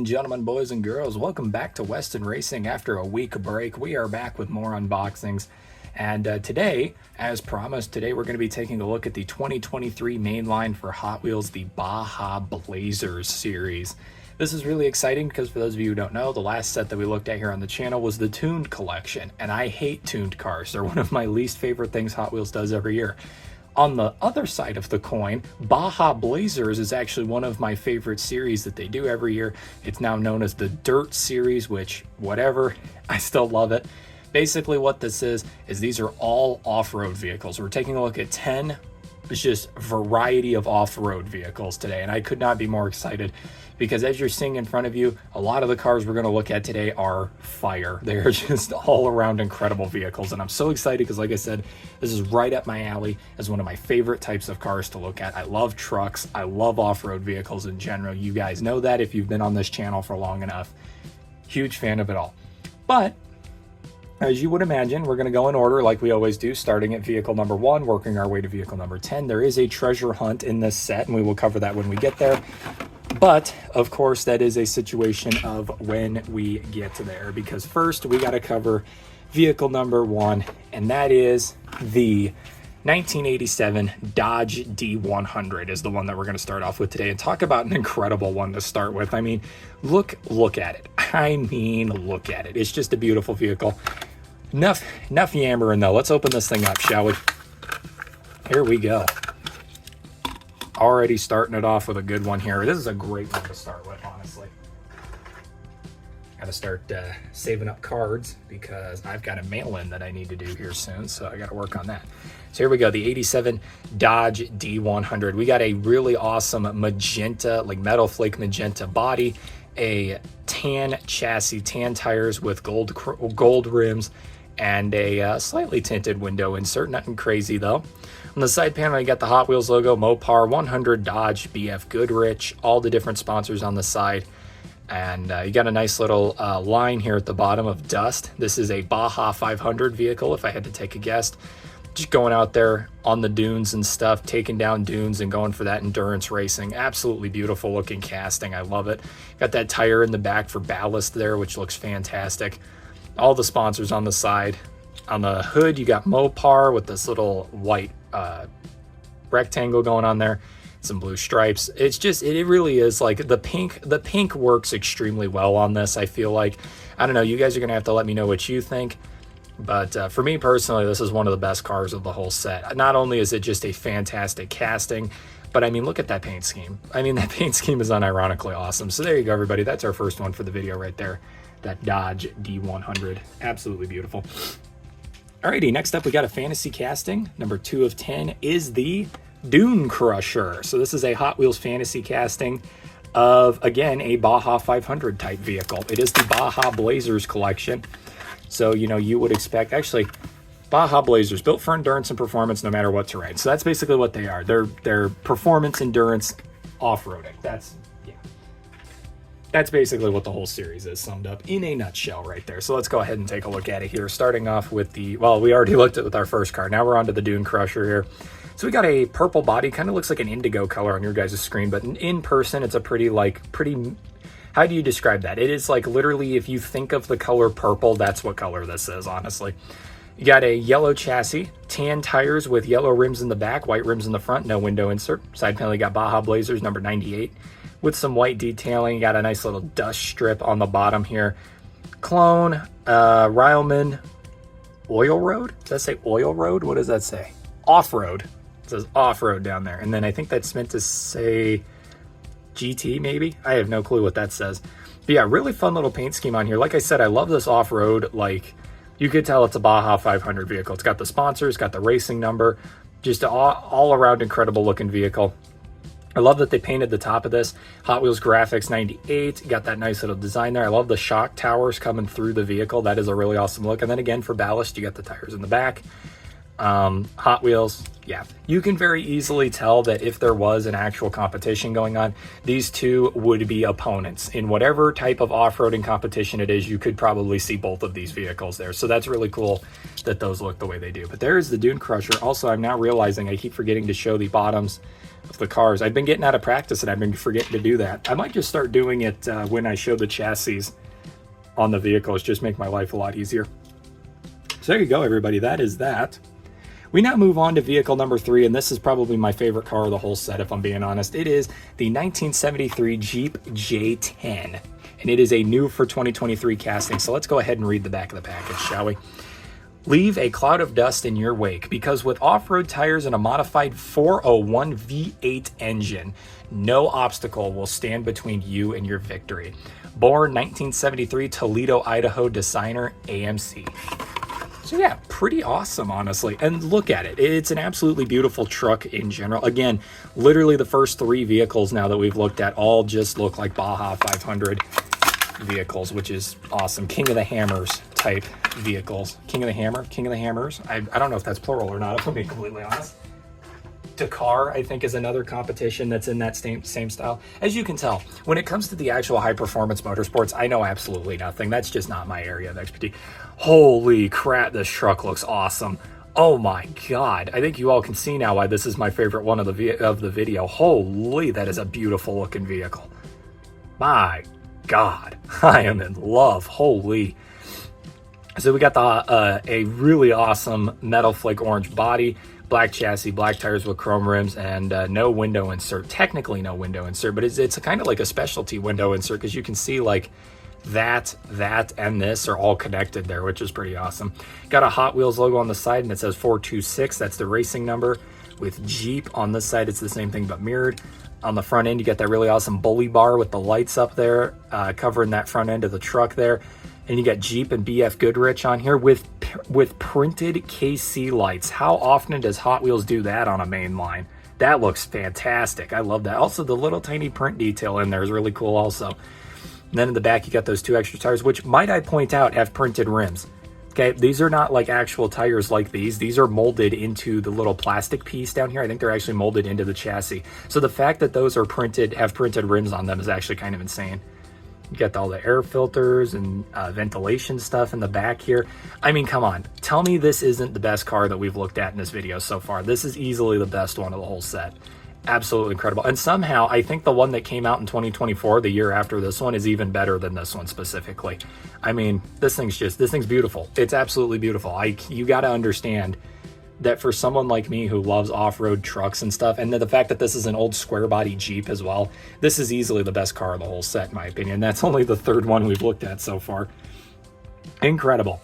gentlemen, boys and girls, welcome back to Weston Racing. After a week break, we are back with more unboxings. And today, as promised, today we're going to be taking a look at the 2023 Mainline for Hot Wheels, the Baja Blazers series. This is really exciting because for those of you who don't know, the last set that we looked at here on the channel was the tuned collection. And I hate tuned cars. They're one of my least favorite things Hot Wheels does every year. On the other side of the coin, Baja Blazers is actually one of my favorite series that they do every year. It's now known as the Dirt series, which, whatever, I still love it. Basically what this is these are all off-road vehicles. We're taking a look at 10, it's just variety of off-road vehicles today, and I could not be more excited because as you're seeing in front of you, a lot of the cars we're going to look at today are fire. They are just all around incredible vehicles, and I'm so excited because, like I said, this is right up my alley as one of my favorite types of cars to look at. I love trucks. I love off-road vehicles in general. You guys know that if you've been on this channel for long enough. Huge fan of it all. But as you would imagine, we're going to go in order like we always do, starting at vehicle number 1, working our way to vehicle number 10. There is a treasure hunt in this set, and we will cover that when we get there. But, of course, that is a situation of when we get there, because first we got to cover vehicle number 1, and that is the 1987 Dodge D100 is the one that we're going to start off with today, and talk about an incredible one to start with. I mean, look at it. I mean, look at it. It's just a beautiful vehicle. Enough yammering though. Let's open this thing up, shall we? Here we go. Already starting it off with a good one here. This is a great one to start with, honestly. Got to start saving up cards because I've got a mail-in that I need to do here soon, so I got to work on that. So here we go, the 87 Dodge D100. We got a really awesome magenta, like metal flake magenta body, a tan chassis, tan tires with gold rims, and a slightly tinted window insert. Nothing crazy though. On the side panel, you got the Hot Wheels logo, Mopar, 100 Dodge, BF Goodrich, all the different sponsors on the side. And you got a nice little line here at the bottom of dust. This is a Baja 500 vehicle, if I had to take a guess. Just going out there on the dunes and stuff, taking down dunes and going for that endurance racing. Absolutely beautiful looking casting. I love it. Got that tire in the back for ballast there, which looks fantastic. All the sponsors on the side. On the hood, you got Mopar with this little white rectangle going on there. Some blue stripes. It's just, it really is like the pink works extremely well on this. I feel like, I don't know, you guys are gonna have to let me know what you think, but for me personally, this is one of the best cars of the whole set. Not only is it just a fantastic casting, but I mean, look at that paint scheme. I mean, that paint scheme is unironically awesome. So there you go, everybody. That's our first one for the video right there. That Dodge D100. Absolutely beautiful. Alrighty, next up we got a fantasy casting. Number 2 of 10 is the Dune Crusher. So this is a Hot Wheels fantasy casting of, again, a Baja 500 type vehicle. It is the Baja Blazers collection. So, you know, you would expect, actually, Baja Blazers, built for endurance and performance no matter what terrain. So that's basically what they are. They're performance, endurance, off-roading. That's basically what the whole series is summed up in a nutshell right there. So let's go ahead and take a look at it here. Starting off with the, well, we already looked at it with our first car. Now we're on to the Dune Crusher here. So we got a purple body, kind of looks like an indigo color on your guys' screen, but in person, it's a pretty, how do you describe that? It is like literally, if you think of the color purple, that's what color this is, honestly. You got a yellow chassis, tan tires with yellow rims in the back, white rims in the front, no window insert. Side panel, you got Baja Blazers number 98 with some white detailing. You got a nice little dust strip on the bottom here. Clone, Ryleman, Oil Road? Does that say Oil Road? What does that say? Off-road. It says off-road down there. And then I think that's meant to say GT maybe? I have no clue what that says. But yeah, really fun little paint scheme on here. Like I said, I love this off-road. Like, you could tell it's a Baja 500 vehicle. It's got the sponsors, got the racing number. Just an all-around incredible looking vehicle. I love that they painted the top of this. Hot Wheels Graphics 98. Got that nice little design there. I love the shock towers coming through the vehicle. That is a really awesome look. And then again, for ballast, you got the tires in the back. Hot Wheels, yeah. You can very easily tell that if there was an actual competition going on, these two would be opponents. In whatever type of off-roading competition it is, you could probably see both of these vehicles there. So that's really cool that those look the way they do. But there's the Dune Crusher. Also, I'm now realizing I keep forgetting to show the bottoms of the cars. I've been getting out of practice and I've been forgetting to do that. I might just start doing it when I show the chassis on the vehicles, just make my life a lot easier. So there you go, everybody. That is that. We now move on to vehicle number 3, and this is probably my favorite car of the whole set, if I'm being honest. It is the 1973 Jeep J10, and it is a new for 2023 casting. So let's go ahead and read the back of the package, shall we? Leave a cloud of dust in your wake, because with off-road tires and a modified 401 V8 engine, no obstacle will stand between you and your victory. Born 1973, Toledo, Idaho, designer AMC. So yeah, pretty awesome, honestly. And look at it. It's an absolutely beautiful truck in general. Again, literally the first 3 vehicles now that we've looked at all just look like Baja 500 vehicles, which is awesome. King of the Hammers type vehicles. King of the Hammer? King of the Hammers? I don't know if that's plural or not, if I'm being completely honest. Dakar, I think, is another competition that's in that same style. As you can tell, when it comes to the actual high-performance motorsports, I know absolutely nothing. That's just not my area of expertise. Holy crap, this truck looks awesome. Oh my god. I think you all can see now why this is my favorite one of the video. Holy, that is a beautiful looking vehicle. My god, I am in love. Holy. So we got a really awesome metal flake orange body, black chassis, black tires with chrome rims, and no window insert. Technically no window insert, but it's kind of like a specialty window insert, because you can see like that, and this are all connected there, which is pretty awesome. Got a Hot Wheels logo on the side, and it says 426. That's the racing number. With Jeep on this side, it's the same thing but mirrored. On the front end, you got that really awesome bully bar with the lights up there, covering that front end of the truck there. And you got Jeep and BF Goodrich on here with printed KC lights. How often does Hot Wheels do that on a Mainline? That looks fantastic. I love that. Also, the little tiny print detail in there is really cool also. And then in the back, you got those 2 extra tires, which, might I point out, have printed rims. Okay, these are not like actual tires like these. These are molded into the little plastic piece down here. I think they're actually molded into the chassis. So the fact that those are have printed rims on them is actually kind of insane. You got all the air filters and ventilation stuff in the back here. I mean, come on. Tell me this isn't the best car that we've looked at in this video so far. This is easily the best one of the whole set. Absolutely incredible. And somehow, I think the one that came out in 2024, the year after this one, is even better than this one specifically. I mean, this thing's beautiful. It's absolutely beautiful. You got to understand that for someone like me who loves off-road trucks and stuff, and the fact that this is an old square body Jeep as well, this is easily the best car of the whole set, in my opinion. That's only the 3rd one we've looked at so far. Incredible.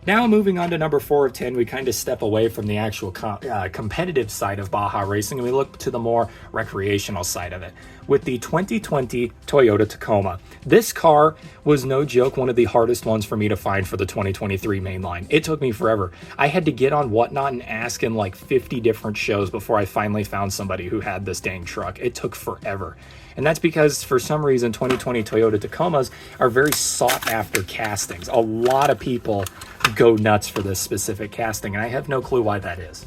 Now moving on to number 4 of 10, we kind of step away from the actual competitive side of Baja racing, and we look to the more recreational side of it with the 2020 Toyota Tacoma. This car was no joke one of the hardest ones for me to find for the 2023 Mainline. It took me forever. I had to get on Whatnot and ask in like 50 different shows before I finally found somebody who had this dang truck. It took forever. And that's because, for some reason, 2020 Toyota Tacomas are very sought after castings. A lot of people go nuts for this specific casting, and I have no clue why that is.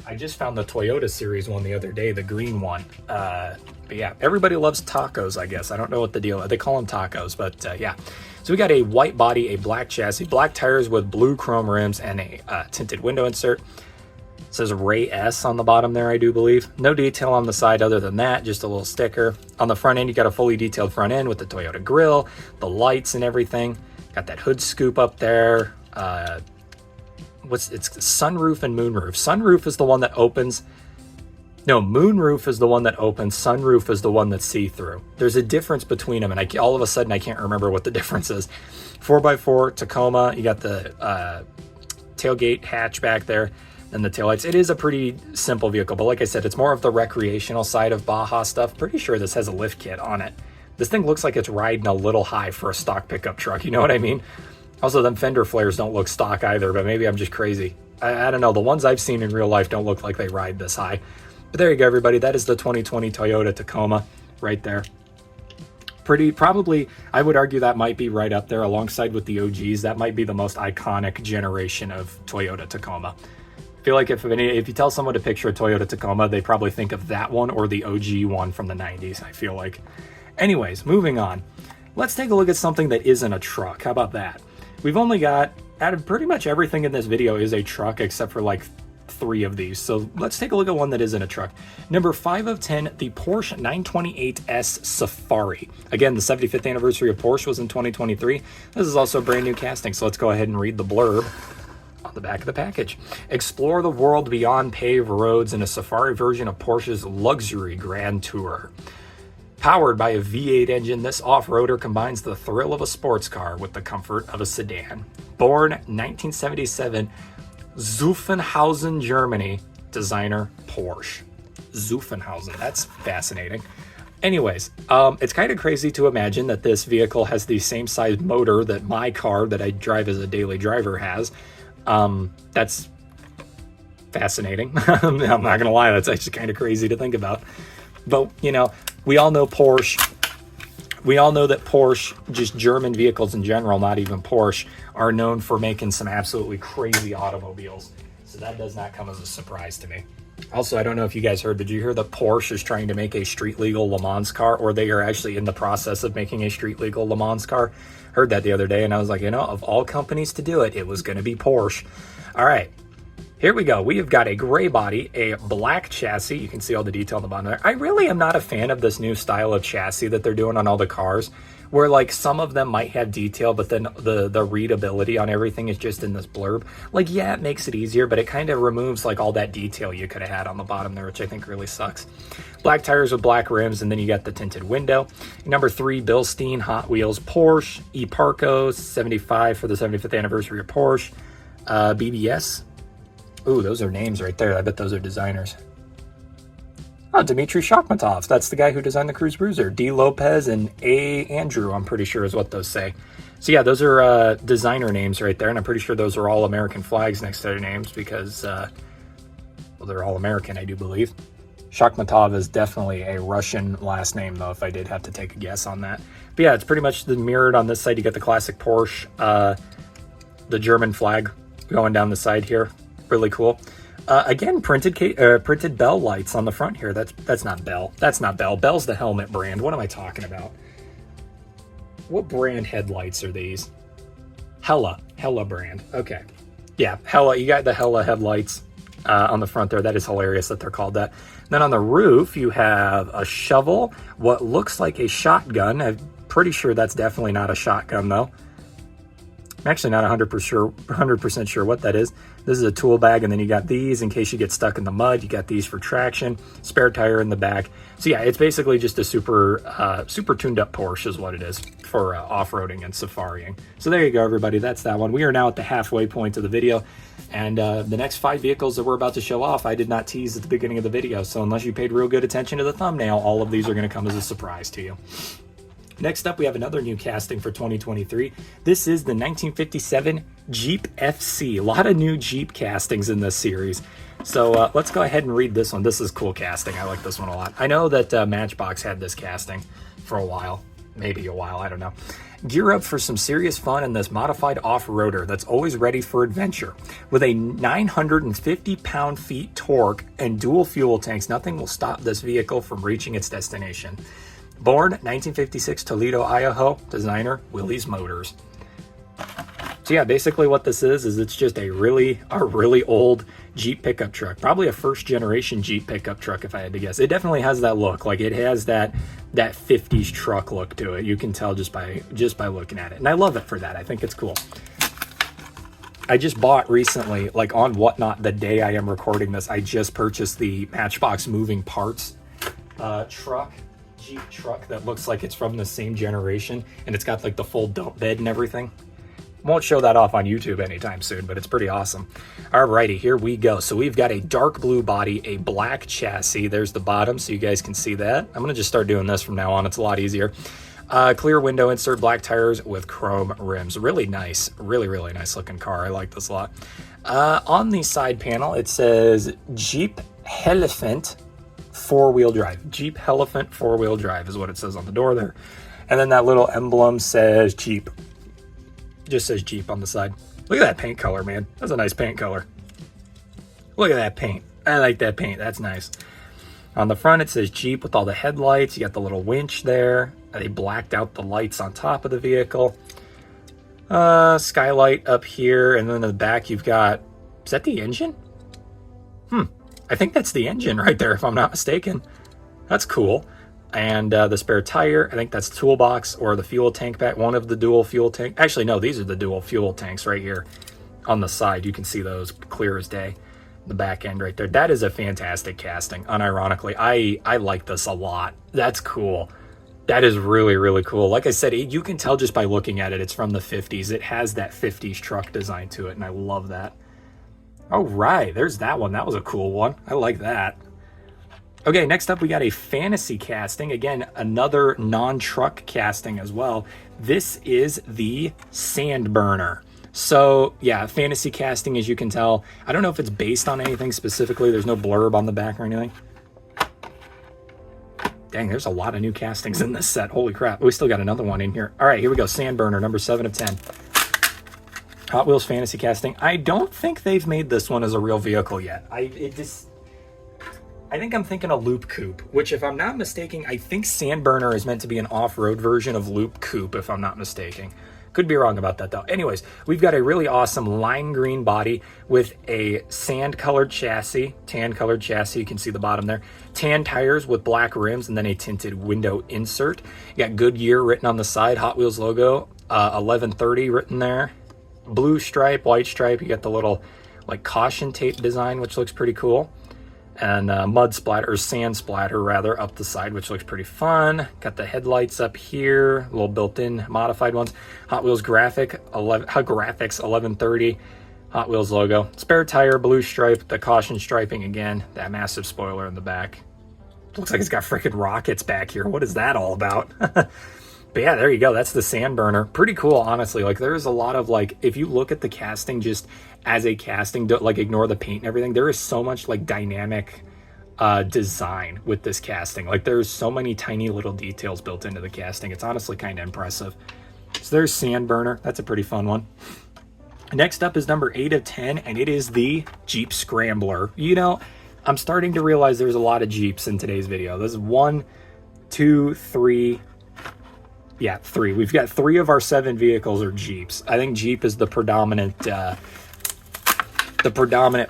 I just found the Toyota series one the other day, the green one. But yeah, everybody loves tacos, I guess. I don't know what the deal is. They call them tacos, but yeah. So we got a white body, a black chassis, black tires with blue chrome rims, and a tinted window insert. It says Ray S on the bottom there, I do believe. No detail on the side other than that, just a little sticker. On the front end, you got a fully detailed front end with the Toyota grille, the lights and everything. Got that hood scoop up there. It's sunroof and moonroof. Sunroof is the one that opens. No, moonroof is the one that opens. Sunroof is the one that's see-through. There's a difference between them, and all of a sudden I can't remember what the difference is. 4x4 Tacoma. You got the tailgate hatch back there. And the taillights. It is a pretty simple vehicle, but like I said, it's more of the recreational side of Baja stuff. Pretty sure this has a lift kit on it. This thing looks like it's riding a little high for a stock pickup truck, you know what I mean? Also, them fender flares don't look stock either, but maybe I'm just crazy. I don't know, the ones I've seen in real life don't look like they ride this high. But there you go, everybody. That is the 2020 Toyota Tacoma right there. Probably, I would argue that might be right up there alongside with the OGs. That might be the most iconic generation of Toyota Tacoma. I feel like if you tell someone to picture a Toyota Tacoma, they probably think of that one or the OG one from the 90s, I feel like. Anyways, moving on. Let's take a look at something that isn't a truck. How about that? We've only got, out of pretty much everything in this video is a truck except for like 3 of these. So let's take a look at one that isn't a truck. Number 5 of 10, the Porsche 928S Safari. Again, the 75th anniversary of Porsche was in 2023. This is also a brand new casting, so let's go ahead and read the blurb on the back of the package. Explore the world beyond paved roads in a Safari version of Porsche's luxury Grand Tour. Powered by a V8 engine, this off-roader combines the thrill of a sports car with the comfort of a sedan. Born 1977, Zuffenhausen, Germany, designer Porsche. Zuffenhausen, that's fascinating. Anyways, it's kind of crazy to imagine that this vehicle has the same size motor that my car that I drive as a daily driver has. That's fascinating. I'm not gonna lie, that's actually kind of crazy to think about. But, you know, we all know Porsche. We all know that Porsche, just German vehicles in general, not even Porsche, are known for making some absolutely crazy automobiles. So that does not come as a surprise to me. Also, I don't know if you guys heard, did you hear that Porsche is trying to make a street legal Le Mans car, or they are actually in the process of making a street legal Le Mans car? Heard that the other day, and I was like, you know, of all companies to do it, it was going to be Porsche. All right. Here we go. We have got a gray body, a black chassis. You can see all the detail on the bottom there. I really am not a fan of this new style of chassis that they're doing on all the cars, where like some of them might have detail, but then the readability on everything is just in this blurb. Like, yeah, it makes it easier, but it kind of removes like all that detail you could have had on the bottom there, which I think really sucks. Black tires with black rims, and then you got the tinted window. Number 3, Bilstein Hot Wheels Porsche, E-Parco 75 for the 75th anniversary of Porsche, BBS. Ooh, those are names right there. I bet those are designers. Oh, Dmitry Shakhmatov. That's the guy who designed the Cruise Bruiser. D. Lopez and A. Andrew, I'm pretty sure is what those say. So yeah, those are designer names right there, and I'm pretty sure those are all American flags next to their names because, well, they're all American, I do believe. Shakhmatov is definitely a Russian last name, though, if I did have to take a guess on that. But yeah, it's pretty much mirrored on this side. You got the classic Porsche, the German flag going down the side here. Really cool. Again, printed bell lights on the front here. That's not Bell. That's not Bell. Bell's the helmet brand. What am I talking about? What brand headlights are these? Hella brand. Okay. Yeah, Hella. You got the Hella headlights on the front there. That is hilarious that they're called that. Then on the roof, you have a shovel, what looks like a shotgun. I'm pretty sure that's definitely not a shotgun, though. I'm actually not 100% sure what that is. This is a tool bag, and then you got these in case you get stuck in the mud. You got these for traction, spare tire in the back. So yeah, it's basically just a super tuned up Porsche is what it is for off-roading and safaring. So there you go, everybody. That's that one. We are now at the halfway point of the video, and the next 5 vehicles that we're about to show off, I did not tease at the beginning of the video. So unless you paid real good attention to the thumbnail, all of these are going to come as a surprise to you. Next up, we have another new casting for 2023. This is the 1957 Jeep FC. A lot of new Jeep castings in this series. So let's go ahead and read this one. This is cool casting. I like this one a lot. I know that Matchbox had this casting for a while. Maybe a while, I don't know. Gear up for some serious fun in this modified off-roader that's always ready for adventure. With a 950 pound-feet torque and dual fuel tanks, nothing will stop this vehicle from reaching its destination. Born 1956, Toledo, Idaho. Designer, Willys Motors. So yeah, basically what this is it's just a really old Jeep pickup truck. Probably a first generation Jeep pickup truck, if I had to guess. It definitely has that look. Like, it has that 50s truck look to it. You can tell just by looking at it. And I love it for that. I think it's cool. I just bought recently, like on Whatnot, the day I am recording this, I just purchased the Matchbox moving parts Jeep truck that looks like it's from the same generation, and it's got like the full dump bed and everything. Won't show that off on YouTube anytime soon, but it's pretty awesome. Alrighty, here we go. So we've got a dark blue body, a black chassis. There's the bottom, so you guys can see that. I'm gonna just start doing this from now on. It's a lot easier. Clear window insert, black tires with chrome rims. Really nice, really nice looking car. I like this a lot. On the side panel, it says Jeep Elephant 4-wheel drive. Jeep Elephant 4-wheel drive is what it says on the door there. And then that little emblem says Jeep. Just says Jeep on the side. Look at that paint color, man. That's a nice paint color. Look at that paint. I like that paint. That's nice. On the front, it says Jeep with all the headlights. You got the little winch there. They blacked out the lights on top of the vehicle. Skylight up here. And then in the back, you've got... Is that the engine? I think that's the engine right there, if I'm not mistaken. That's cool. And the spare tire, I think that's the toolbox or the fuel tank back. One of the dual fuel tank. Actually, no, these are the dual fuel tanks right here on the side. You can see those clear as day. The back end right there. That is a fantastic casting, unironically. I like this a lot. That's cool. That is really, really cool. Like I said, you can tell just by looking at it, it's from the 50s. It has that 50s truck design to it, and I love that. All right, there's that one. That was a cool one. I like that. Okay, next up we got a fantasy casting. Again, another non-truck casting as well. This is the Sandburner. So yeah, fantasy casting, as you can tell. I don't know if it's based on anything specifically. There's no blurb on the back or anything. Dang, there's a lot of new castings in this set. Holy crap. We still got another one in here. All right, here we go. Sandburner, number 7 of 10. Hot Wheels fantasy casting. I don't think they've made this one as a real vehicle yet. I think I'm thinking a Loop Coupe, which if I'm not mistaken, I think Sandburner is meant to be an off-road version of Loop Coupe, if I'm not mistaken. Could be wrong about that though. Anyways, we've got a really awesome lime green body with a sand-colored chassis, tan-colored chassis. You can see the bottom there. Tan tires with black rims and then a tinted window insert. You got Goodyear written on the side, Hot Wheels logo, 1130 written there. Blue stripe, white stripe. You got the little like caution tape design, which looks pretty cool. And mud splatter, or sand splatter rather, up the side, which looks pretty fun. Got the headlights up here, little built-in modified ones. Hot Wheels graphics 1130, Hot Wheels logo. Spare tire, blue stripe, the caution striping again, that massive spoiler in the back. Looks like it's got freaking rockets back here. What is that all about? But yeah, there you go. That's the Sandburner. Pretty cool, honestly. Like, there's a lot of, like, if you look at the casting just as a casting, like, ignore the paint and everything, there is so much, like, dynamic design with this casting. Like, there's so many tiny little details built into the casting. It's honestly kind of impressive. So there's Sandburner. That's a pretty fun one. Next up is number 8 of 10, and it is the Jeep Scrambler. You know, I'm starting to realize there's a lot of Jeeps in today's video. This is 1, 2, 3... Yeah, 3. We've got 3 of our 7 vehicles are Jeeps. I think Jeep is the predominant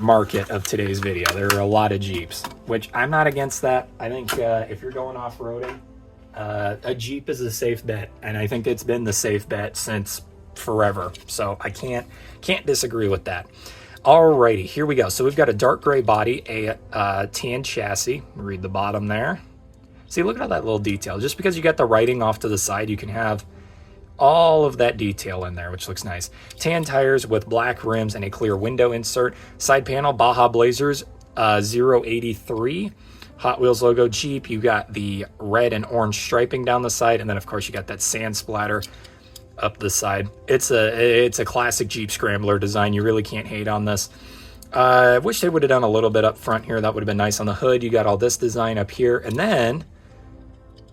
market of today's video. There are a lot of Jeeps, which I'm not against that. I think if you're going off-roading, a Jeep is a safe bet, and I think it's been the safe bet since forever. So I can't disagree with that. Alrighty, here we go. So we've got a dark gray body, a tan chassis. Read the bottom there. See, look at all that little detail. Just because you got the writing off to the side, you can have all of that detail in there, which looks nice. Tan tires with black rims and a clear window insert. Side panel, Baja Blazers 083. Hot Wheels logo, Jeep. You got the red and orange striping down the side, and then of course you got that sand splatter up the side. It's a classic Jeep Scrambler design. You really can't hate on this. I wish they would have done a little bit up front here. That would have been nice on the hood. You got all this design up here, and then,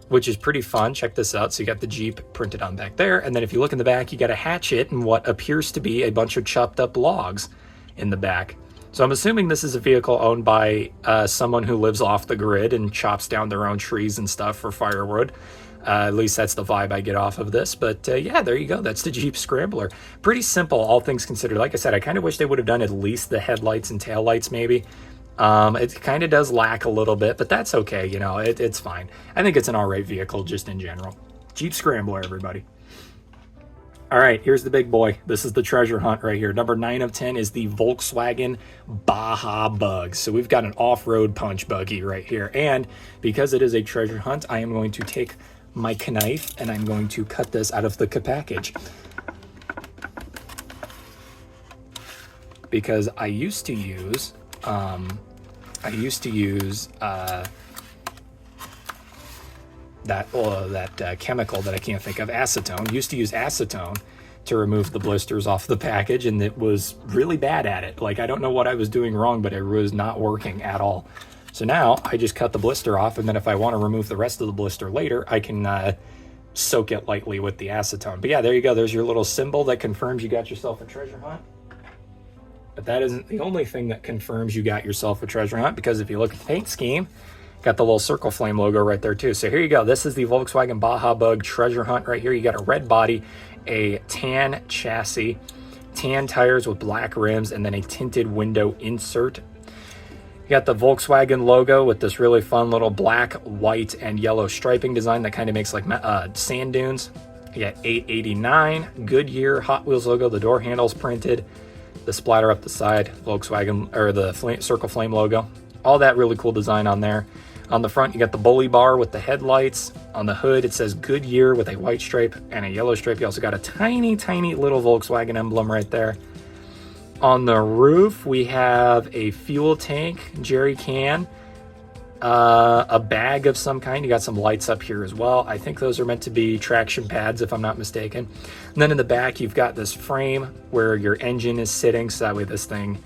which is pretty fun. Check this out. So you got the Jeep printed on back there. And then if you look in the back, you got a hatchet and what appears to be a bunch of chopped up logs in the back. So I'm assuming this is a vehicle owned by someone who lives off the grid and chops down their own trees and stuff for firewood. At least that's the vibe I get off of this. But yeah, there you go. That's the Jeep Scrambler. Pretty simple, all things considered. Like I said, I kind of wish they would have done at least the headlights and taillights maybe. It kind of does lack a little bit, but that's okay. You know, it's fine. I think it's an all right vehicle just in general. Jeep Scrambler, everybody. All right, here's the big boy. This is the treasure hunt right here. Number 9 of 10 is the Volkswagen Baja Bug. So we've got an off-road punch buggy right here. And because it is a treasure hunt, I am going to take my knife and I'm going to cut this out of the package. Because I used to use that chemical that I can't think of, acetone. Used to use acetone to remove the blisters off the package, and it was really bad at it. Like, I don't know what I was doing wrong, but it was not working at all. So now I just cut the blister off, and then if I want to remove the rest of the blister later, I can soak it lightly with the acetone. But yeah, there you go. There's your little symbol that confirms you got yourself a treasure hunt. But that isn't the only thing that confirms you got yourself a treasure hunt, because if you look at the paint scheme, got the little circle flame logo right there too. So here you go. This is the Volkswagen Baja Bug treasure hunt right here. You got a red body, a tan chassis, tan tires with black rims, and then a tinted window insert. You got the Volkswagen logo with this really fun little black, white, and yellow striping design that kind of makes like sand dunes. You got 889 Goodyear Hot Wheels logo. The door handles printed. The splatter up the side, Volkswagen, or the circle flame logo. All that really cool design on there. On the front, you got the bully bar with the headlights. On the hood, it says Goodyear with a white stripe and a yellow stripe. You also got a tiny, tiny little Volkswagen emblem right there. On the roof, we have a fuel tank, jerry can, a bag of some kind. You got some lights up here as well. I think those are meant to be traction pads, if I'm not mistaken. And then in the back, you've got this frame where your engine is sitting, so that way this thing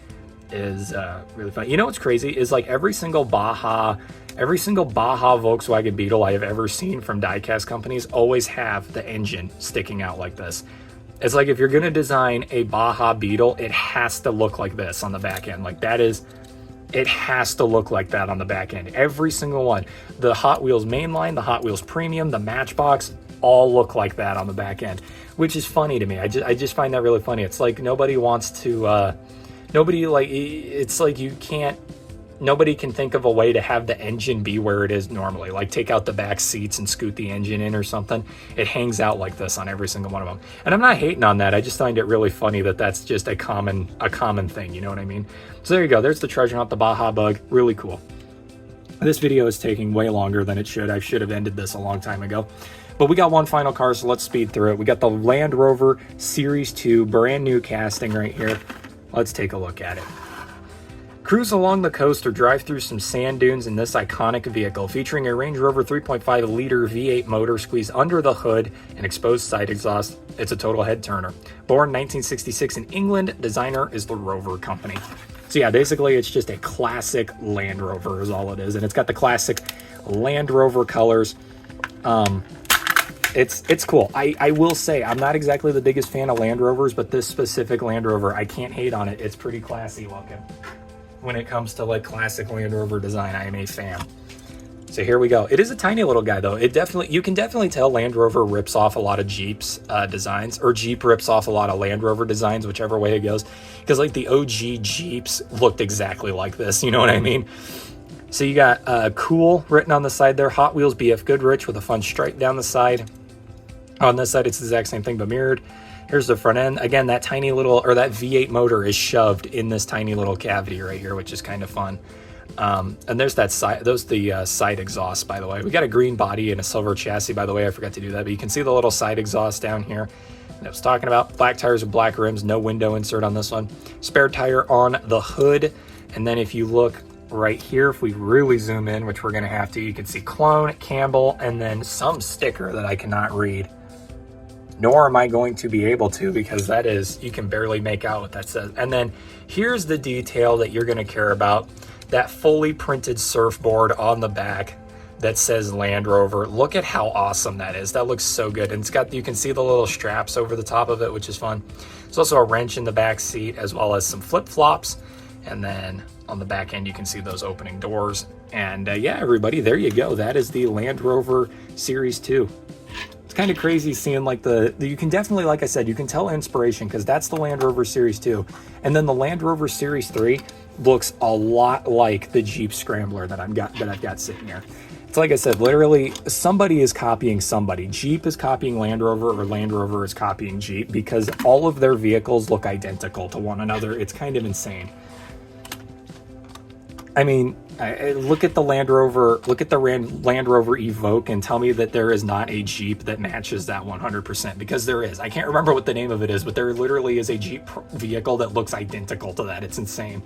is really fun. You know what's crazy is like every single Baja Volkswagen Beetle I have ever seen from diecast companies always have the engine sticking out like this. It's like if you're going to design a Baja Beetle, it has to look like this on the back end. Like that is, it has to look like that on the back end. Every single one. The Hot Wheels Mainline, the Hot Wheels Premium, the Matchbox, all look like that on the back end, which is funny to me. I just find that really funny. It's like nobody wants to, it's like nobody can think of a way to have the engine be where it is normally. Like take out the back seats and scoot the engine in or something. It hangs out like this on every single one of them. And I'm not hating on that. I just find it really funny that that's just a common thing. You know what I mean? So there you go. There's the treasure hunt, the Baja Bug. Really cool. This video is taking way longer than it should. I should have ended this a long time ago. But we got one final car, so let's speed through it. We got the Land Rover Series 2, brand new casting right here. Let's take a look at it. Cruise along the coast or drive through some sand dunes in this iconic vehicle, featuring a Range Rover 3.5-liter V8 motor squeezed under the hood and exposed side exhaust. It's a total head turner. Born 1966 in England, designer is the Rover Company. So yeah, basically it's just a classic Land Rover is all it is, and it's got the classic Land Rover colors. It's cool. I will say I'm not exactly the biggest fan of Land Rovers, but this specific Land Rover, I can't hate on it. It's pretty classy looking. When it comes to like classic Land Rover design, I am a fan. So here we go. It is a tiny little guy though. You can definitely tell Land Rover rips off a lot of Jeep's designs, or Jeep rips off a lot of Land Rover designs, whichever way it goes. Because like the OG Jeeps looked exactly like this, you know what I mean? So you got cool written on the side there, Hot Wheels BF Goodrich with a fun stripe down the side. On this side, it's the exact same thing but mirrored. Here's the front end. Again, that tiny little, or that V8 motor is shoved in this tiny little cavity right here, which is kind of fun. And there's that side, the side exhaust, by the way. We got a green body and a silver chassis, by the way. I forgot to do that, but you can see the little side exhaust down here that I was talking about. Black tires with black rims, no window insert on this one. Spare tire on the hood. And then if you look right here, if we really zoom in, which we're going to have to, you can see Clone, Campbell, and then some sticker that I cannot read. Nor am I going to be able to, because that is, you can barely make out what that says. And then here's the detail that you're going to care about. That fully printed surfboard on the back that says Land Rover. Look at how awesome that is. That looks so good. And it's got, you can see the little straps over the top of it, which is fun. There's also a wrench in the back seat, as well as some flip-flops. And then on the back end, you can see those opening doors. And yeah, everybody, there you go. That is the Land Rover Series 2. It's kind of crazy seeing like you can definitely, like I said, you can tell inspiration, because that's the Land Rover Series 2. And then the Land Rover Series 3 looks a lot like the Jeep Scrambler that I've got sitting here. It's like I said, literally somebody is copying somebody. Jeep is copying Land Rover, or Land Rover is copying Jeep, because all of their vehicles look identical to one another. It's kind of insane. I mean, look at the Land Rover, look at the Land Rover Evoque, and tell me that there is not a Jeep that matches that 100%, because there is. I can't remember what the name of it is, but there literally is a Jeep vehicle that looks identical to that. It's insane.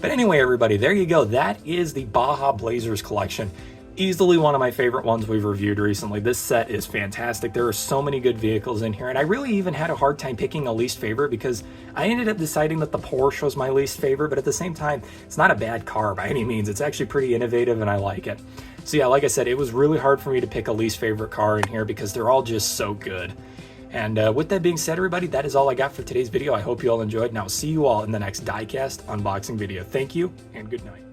But anyway, everybody, there you go. That is the Baja Blazers collection. Easily one of my favorite ones we've reviewed recently. This set is fantastic. There are so many good vehicles in here, and I really even had a hard time picking a least favorite, because I ended up deciding that the Porsche was my least favorite, but at the same time, it's not a bad car by any means. It's actually pretty innovative, and I like it. So yeah, like I said, it was really hard for me to pick a least favorite car in here because they're all just so good. And with that being said, everybody, that is all I got for today's video. I hope you all enjoyed, and I'll see you all in the next diecast unboxing video. Thank you, and good night.